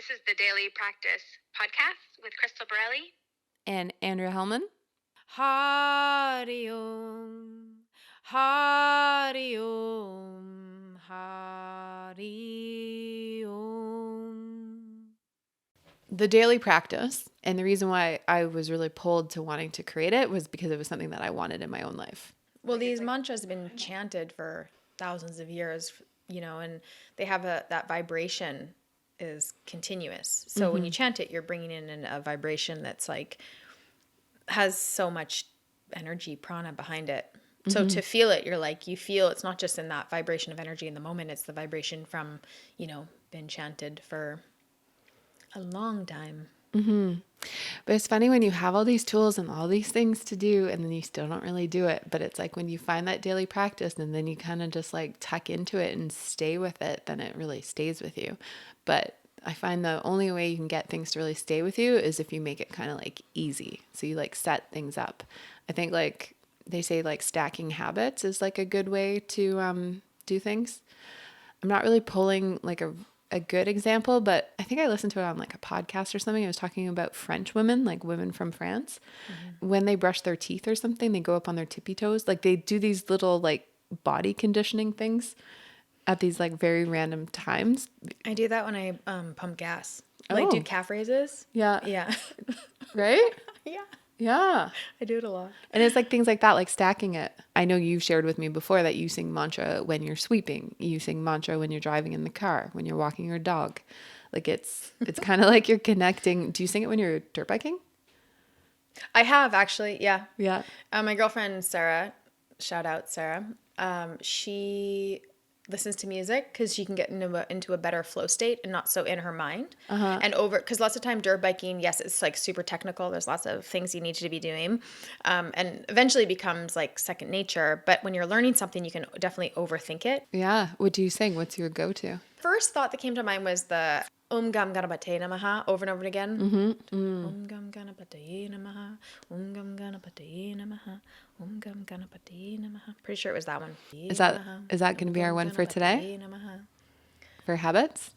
This is the Daily Practice podcast with Crystal Borelli and Andrea Hellman. Hari Om, Hari Om, Hari Om. The Daily Practice, and the reason why I was really pulled to wanting to create it was because it was something that I wanted in my own life. Well, these mantras have been chanted for thousands of years, and they have that vibration is continuous. So when you chant it, you're bringing in a vibration that's like has so much energy, prana behind it. So to feel it, you feel it's not just in that vibration of energy in the moment, it's the vibration from, been chanted for a long time. But it's funny when you have all these tools and all these things to do and then you still don't really do it. But it's like when you find that daily practice and then you kind of just like tuck into it and stay with it, then it really stays with you. But I find the only way you can get things to really stay with you is if you make it kind of like easy. So you like set things up. I think like they say like stacking habits is like a good way to do things. I'm not really pulling like a good example, but I think I listened to it on like a podcast or something. I was talking about French women, like women from France. When they brush their teeth or something, they go up on their tippy toes. Like they do these little like body conditioning things at these like very random times. I do that when I pump gas. Like do calf raises. Yeah. Yeah. Right? Yeah. Yeah. I do it a lot. And it's like things like that, like stacking it. I know you've shared with me before that you sing mantra when you're sweeping. You sing mantra when you're driving in the car, when you're walking your dog. Like it's kind of like you're connecting. Do you sing it when you're dirt biking? I have actually. Yeah. Yeah. My girlfriend, Sarah, shout out Sarah. She listens to music because she can get into a better flow state and not so in her mind. And because lots of time dirt biking, yes, it's like super technical. There's lots of things you need to be doing, and eventually becomes like second nature. But when you're learning something, you can definitely overthink it. Yeah. What do you sing? What's your go-to? First thought that came to mind was the Om Gam Ganapataye Namaha over and over again. Om Gam Ganapataye Namaha, Om Gam Ganapataye Namaha, Om Gam Ganapataye Namaha. Pretty sure it was that one. Is that going to be our one for today? For habits?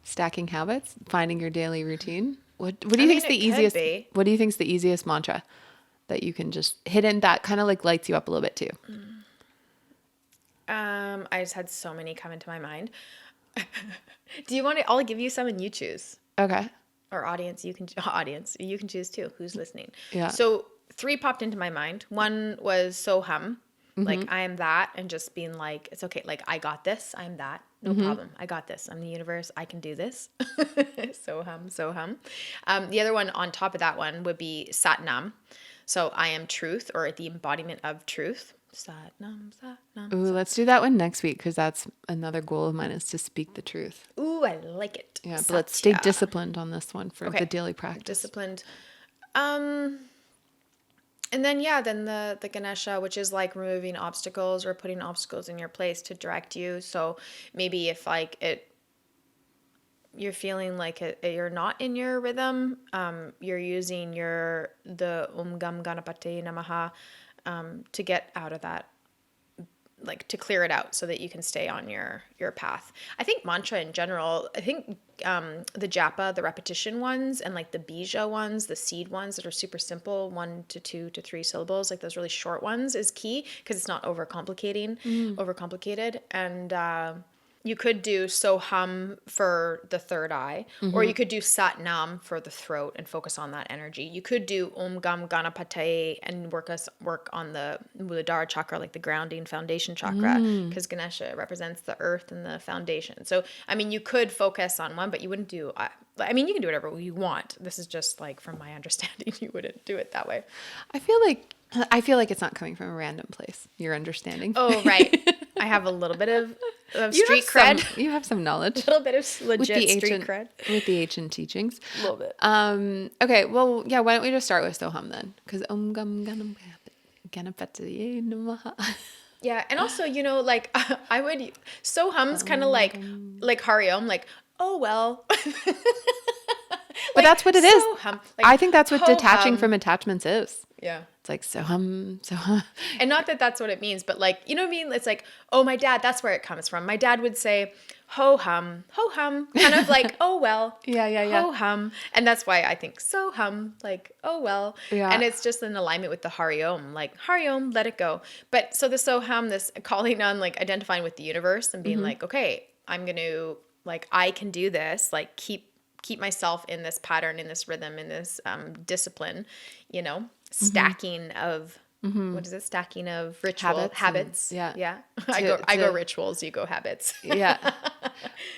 Stacking habits? Finding your daily routine? What do you think's the easiest? What do you think's the easiest mantra that you can just hit in that kind of like lights you up a little bit too? I just had so many come into my mind. Do you want to? I'll give you some and you choose. Okay. Or audience, you can choose too. Who's listening? Yeah. So 3 popped into my mind. One was so hum, like I am that, and just being like, it's okay. Like I got this. I'm that. No problem. I got this. I'm the universe. I can do this. So hum. The other one on top of that one would be Sat Nam. So I am truth, or the embodiment of truth. Sat Nam, Sat Nam. Ooh, let's do that one next week because that's another goal of mine is to speak the truth. Ooh, I like it. Yeah, but let's stay disciplined on this one for the daily practice. Disciplined. And then the Ganesha, which is like removing obstacles or putting obstacles in your place to direct you. So maybe if like you're feeling like you're not in your rhythm, you're using the Om Gam Ganapataye Namaha to get out of that, like to clear it out so that you can stay on your path. I think mantra in general, I think the japa, the repetition ones, and like the bija ones, the seed ones that are super simple, 1 to 2 to 3 syllables, like those really short ones is key because it's not overcomplicated. And you could do so hum for the third eye, or you could do Sat Nam for the throat and focus on that energy. You could do Om Gam Ganapataye and work on the Muladhara chakra, like the grounding foundation chakra, because Ganesha represents the earth and the foundation. So, I mean, you could focus on one, but you wouldn't do, I mean, you can do whatever you want. This is just like, from my understanding, you wouldn't do it that way. I feel like it's not coming from a random place. Your understanding. Oh, right. I have a little bit of street cred. You have some knowledge. A little bit of legit street cred. With the ancient teachings. A little bit. Okay, well, yeah, why don't we just start with Soham then? Because Om Gam Ganapataye Namaha. Yeah, and also, like, I would, Soham's kind of like Hari Om, like, oh, well. But that's what it is. Like, I think that's what detaching from attachments is. Yeah. It's like so hum. And not that that's what it means, but like, you know what I mean? It's like, oh, my dad, that's where it comes from. My dad would say, ho hum, kind of like, oh, well, Yeah. ho hum. And that's why I think so hum, like, oh, well. Yeah. And it's just in alignment with the Hari Om, like, Hari Om, let it go. But so the so hum, this calling on, like, identifying with the universe and being like, okay, I'm going to, like, I can do this, like, keep myself in this pattern, in this rhythm, in this discipline, stacking of, what is it? Stacking of habits. Yeah. Yeah. I go rituals, you go habits. Yeah.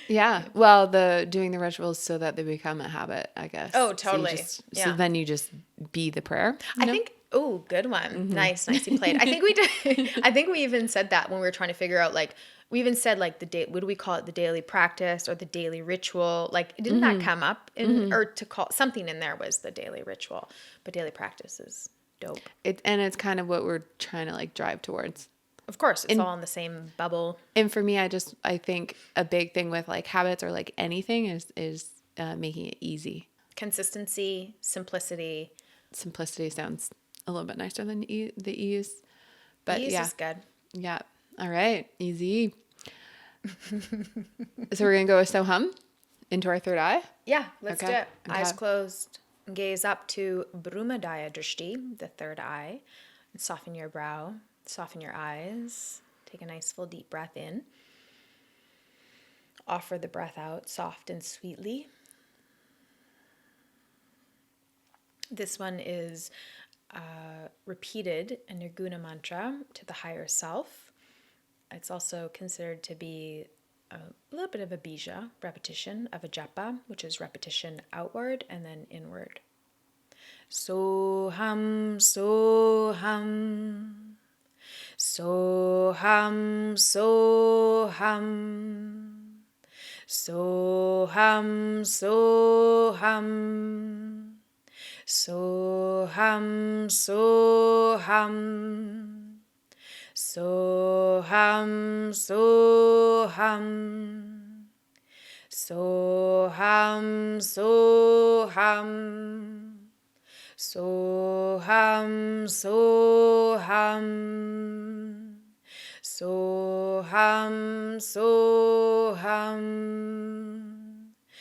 Yeah. Well, doing the rituals so that they become a habit, I guess. Oh, totally. So then you just be the prayer. I think, oh, good one. Nicely played. I think we did. I think we even said that when we were trying to figure out, like, we even said, like, what do we call it? The daily practice or the daily ritual? Like, didn't that come up or to call something in there was the daily ritual, but daily practice is dope. And it's kind of what we're trying to like drive towards. Of course, it's all in the same bubble. And for me, I think a big thing with like habits or like anything is making it easy. Consistency, simplicity. Simplicity sounds a little bit nicer than the ease. But Ease yeah. is good. Yeah. All right. Easy. So we're going to go with so hum into our third eye. Yeah, let's do it. Okay. Eyes closed. Gaze up to Brumadaya Drishti, the third eye. And soften your brow. Soften your eyes. Take a nice full deep breath in. Offer the breath out soft and sweetly. This one is repeated a Nirguna mantra to the higher self. It's also considered to be a little bit of a bija, repetition of a japa, which is repetition outward and then inward. Soham, soham, soham, soham, soham, soham, soham, soham. Soham, soham, soham, soham, soham, soham, soham, soham, soham, soham.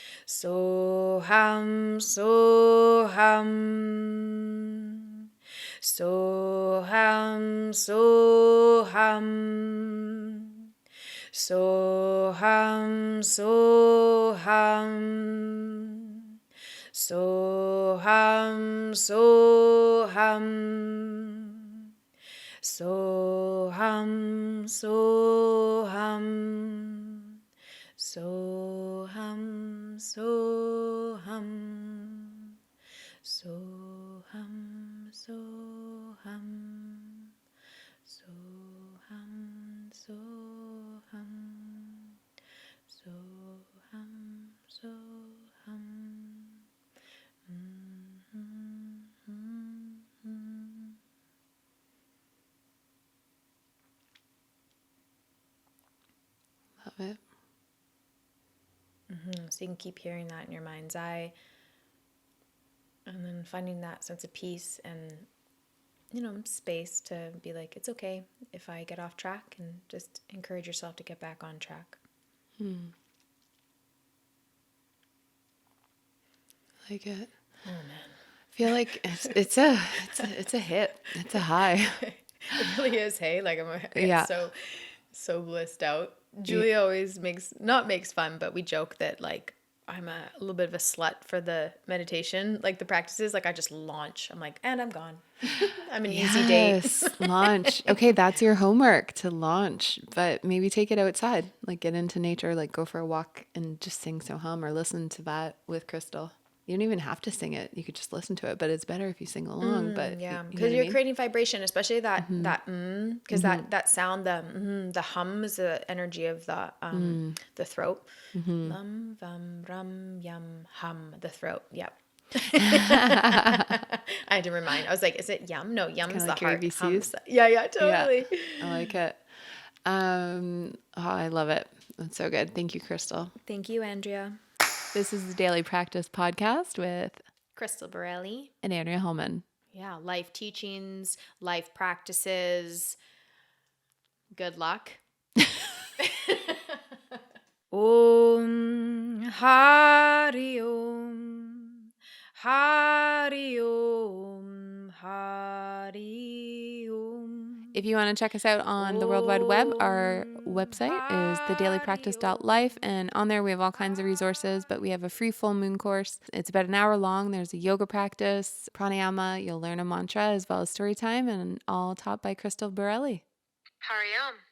Soham, soham, soham, soham, soham, soham, soham, soham, soham, soham, soham, soham, soham, soham, soham, soham. Love it. So you can keep hearing that in your mind's eye and then finding that sense of peace and, space to be like, it's okay if I get off track, and just encourage yourself to get back on track. Like it. Oh, man. I feel like it's a hit. It's a high. It really is, hey? Like, I get Yeah. so blissed out. Julia always not makes fun, but we joke that, like, I'm a little bit of a slut for the meditation, like the practices. Like, I just launch. I'm like, and I'm gone. I'm an easy date. Yes, launch. Okay, that's your homework, to launch, but maybe take it outside, like get into nature, like go for a walk and just sing So Hum or listen to that with Crystal. You don't even have to sing it. You could just listen to it, but it's better if you sing along. But Yeah, you know because what I you're mean? creating vibration, especially that because that sound, the hum is the energy of the throat. Lum, vam, rum, yum, hum, the throat. Yep. I had to remind. I was like, is it yum? No, yum's the like your heart. ABCs? Hum's yeah, totally. I like it. Oh, I love it. That's so good. Thank you, Crystal. Thank you, Andrea. This is the Daily Practice Podcast with Crystal Borelli. and Andrea Hellman. Yeah, life teachings, life practices. Good luck. Om Hari Om Hari Om Hari Om. If you want to check us out on the World Wide Web, our website is thedailypractice.life, and on there we have all kinds of resources, but we have a free full moon course. It's about an hour long. There's a yoga practice, pranayama, you'll learn a mantra as well as story time, and all taught by Crystal Borelli. Hari Om.